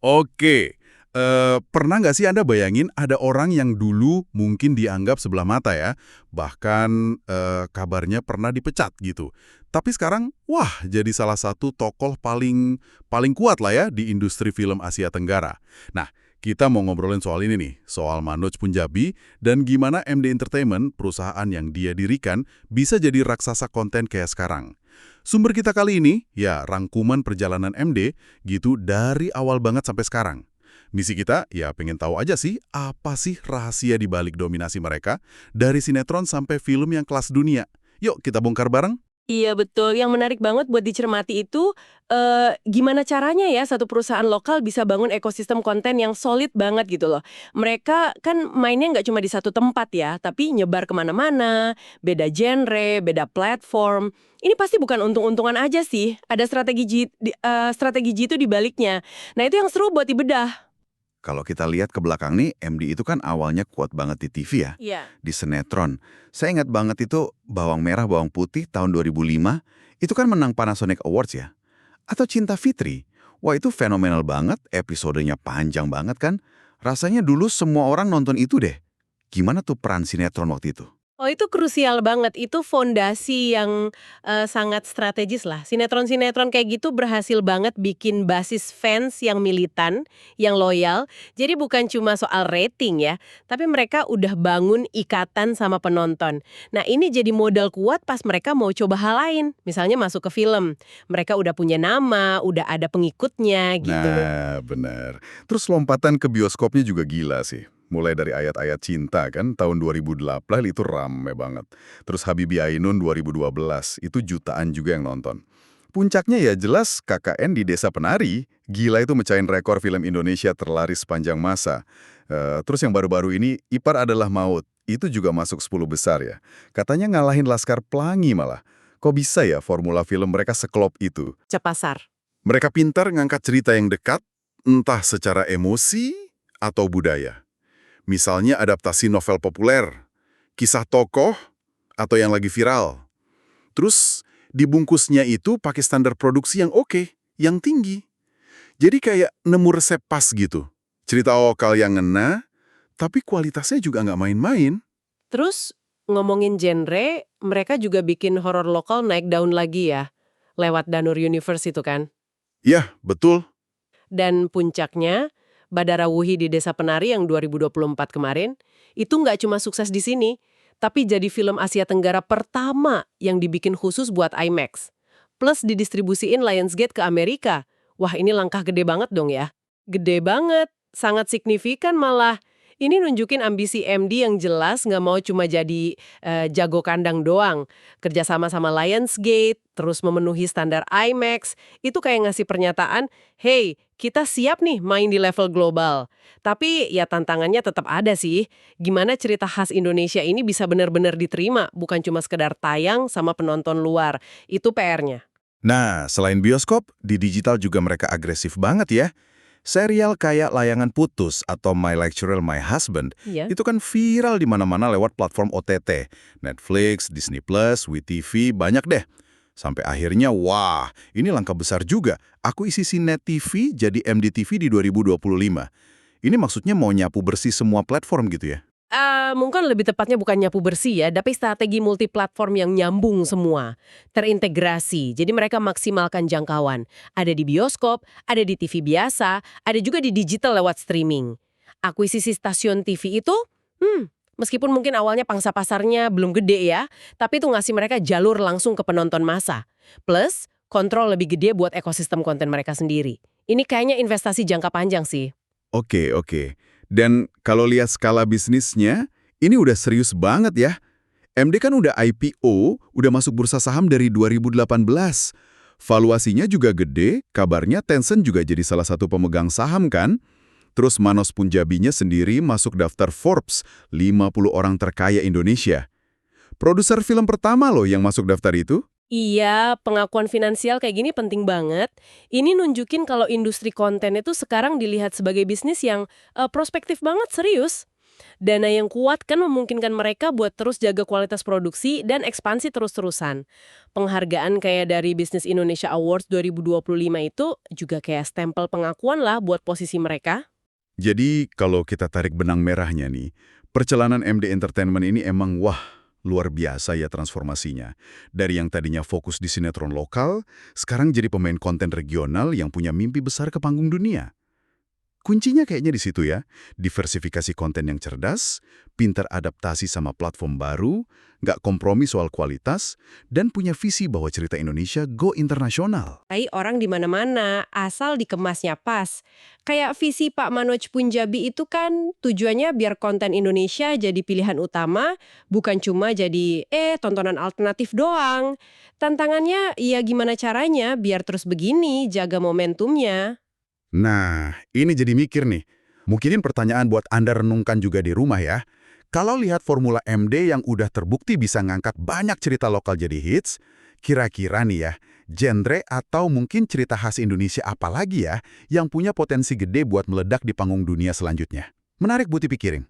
Oke, pernah nggak sih Anda bayangin ada orang yang dulu mungkin dianggap sebelah mata ya, bahkan kabarnya pernah dipecat gitu. Tapi sekarang, wah jadi salah satu tokoh paling paling kuat lah ya di industri film Asia Tenggara. Nah, kita mau ngobrolin soal ini nih, soal Manoj Punjabi dan gimana MD Entertainment, perusahaan yang dia dirikan, bisa jadi raksasa konten kayak sekarang. Sumber kita kali ini, ya rangkuman perjalanan MD gitu dari awal banget sampai sekarang. Misi kita ya pengen tahu aja sih apa sih rahasia di balik dominasi mereka dari sinetron sampai film yang kelas dunia. Yuk kita bongkar bareng. Iya betul, yang menarik banget buat dicermati itu gimana caranya ya satu perusahaan lokal bisa bangun ekosistem konten yang solid banget gitu loh. Mereka kan mainnya nggak cuma di satu tempat ya, tapi nyebar kemana-mana, beda genre, beda platform. Ini pasti bukan untung-untungan aja sih, ada strategi jitu di baliknya. Nah itu yang seru buat dibedah. Kalau kita lihat ke belakang nih, MD itu kan awalnya kuat banget di TV ya, Iya. di sinetron. Saya ingat banget itu Bawang Merah, Bawang Putih tahun 2005, itu kan menang Panasonic Awards ya. Atau Cinta Fitri, wah itu fenomenal banget, episodenya panjang banget kan. Rasanya dulu semua orang nonton itu deh. Gimana tuh peran sinetron waktu itu? Oh itu krusial banget, itu fondasi yang sangat strategis lah. Sinetron-sinetron kayak gitu berhasil banget bikin basis fans yang militan, yang loyal. Jadi bukan cuma soal rating ya, tapi mereka udah bangun ikatan sama penonton. Nah ini jadi modal kuat pas mereka mau coba hal lain, misalnya masuk ke film. Mereka udah punya nama, udah ada pengikutnya gitu. Nah, benar. Terus lompatan ke bioskopnya juga gila sih. Mulai dari ayat-ayat cinta kan, tahun 2008 itu rame banget. Terus Habibie Ainun 2012, itu jutaan juga yang nonton. Puncaknya ya jelas KKN di Desa Penari, gila itu mecahin rekor film Indonesia terlaris sepanjang masa. Terus yang baru-baru ini, Ipar Adalah Maut, itu juga masuk 10 besar ya. Katanya ngalahin Laskar Pelangi malah. Kok bisa ya formula film mereka sekelop itu? Cepasar. Mereka pintar ngangkat cerita yang dekat, entah secara emosi atau budaya. Misalnya adaptasi novel populer, kisah tokoh, atau yang lagi viral. Terus dibungkusnya itu pakai standar produksi yang oke, yang tinggi. Jadi kayak nemu resep pas gitu. Cerita lokal yang ngena, tapi kualitasnya juga nggak main-main. Terus ngomongin genre, mereka juga bikin horor lokal naik daun lagi ya, lewat Danur Universe itu kan. Ya, betul. Dan puncaknya, Badara Wuhi di Desa Penari yang 2024 kemarin, itu nggak cuma sukses di sini, tapi jadi film Asia Tenggara pertama yang dibikin khusus buat IMAX. Plus didistribusiin Lionsgate ke Amerika. Wah ini langkah gede banget dong ya. Gede banget, sangat signifikan malah. Ini nunjukin ambisi MD yang jelas nggak mau cuma jadi jago kandang doang. Kerjasama sama Lionsgate, terus memenuhi standar IMAX, itu kayak ngasih pernyataan, hey, kita siap nih main di level global. Tapi ya tantangannya tetap ada sih. Gimana cerita khas Indonesia ini bisa benar-benar diterima, bukan cuma sekedar tayang sama penonton luar. Itu PR-nya. Nah, selain bioskop, di digital juga mereka agresif banget ya. Serial kayak Layangan Putus atau My Lecturer My Husband Iya. itu kan viral di mana-mana lewat platform OTT. Netflix, Disney+, WeTV, banyak deh. Sampai akhirnya, wah, ini langkah besar juga. Akuisisi Net TV jadi MDTV di 2025. Ini maksudnya mau nyapu bersih semua platform gitu ya? Mungkin lebih tepatnya bukan nyapu bersih ya, tapi strategi multiplatform yang nyambung semua. Terintegrasi, jadi mereka maksimalkan jangkauan. Ada di bioskop, ada di TV biasa, ada juga di digital lewat streaming. Akuisisi stasiun TV itu, meskipun mungkin awalnya pangsa pasarnya belum gede ya, tapi itu ngasih mereka jalur langsung ke penonton massa. Plus, kontrol lebih gede buat ekosistem konten mereka sendiri. Ini kayaknya investasi jangka panjang sih. Oke, oke. Dan kalau lihat skala bisnisnya, ini udah serius banget ya. MD kan udah IPO, udah masuk bursa saham dari 2018. Valuasinya juga gede, kabarnya Tencent juga jadi salah satu pemegang saham kan? Terus Manos Punjabinya sendiri masuk daftar Forbes 50 orang terkaya Indonesia. Produser film pertama loh yang masuk daftar itu. Iya, pengakuan finansial kayak gini penting banget. Ini nunjukin kalau industri konten itu sekarang dilihat sebagai bisnis yang prospektif banget, serius. Dana yang kuat kan memungkinkan mereka buat terus jaga kualitas produksi dan ekspansi terus-terusan. Penghargaan kayak dari Business Indonesia Awards 2025 itu juga kayak stempel pengakuan lah buat posisi mereka. Jadi kalau kita tarik benang merahnya nih, perjalanan MD Entertainment ini emang wah, luar biasa ya transformasinya. Dari yang tadinya fokus di sinetron lokal, sekarang jadi pemain konten regional yang punya mimpi besar ke panggung dunia. Kuncinya kayaknya di situ ya, diversifikasi konten yang cerdas, pintar adaptasi sama platform baru, nggak kompromi soal kualitas, dan punya visi bahwa cerita Indonesia go internasional. Hai orang di mana-mana, asal dikemasnya pas. Kayak visi Pak Manoj Punjabi itu kan tujuannya biar konten Indonesia jadi pilihan utama, bukan cuma jadi tontonan alternatif doang. Tantangannya ya gimana caranya biar terus begini, jaga momentumnya. Nah, ini jadi mikir nih. Mungkin pertanyaan buat Anda renungkan juga di rumah ya. Kalau lihat formula MD yang udah terbukti bisa ngangkat banyak cerita lokal jadi hits, kira-kira nih ya, genre atau mungkin cerita khas Indonesia apa lagi ya yang punya potensi gede buat meledak di panggung dunia selanjutnya? Menarik buat dipikirin.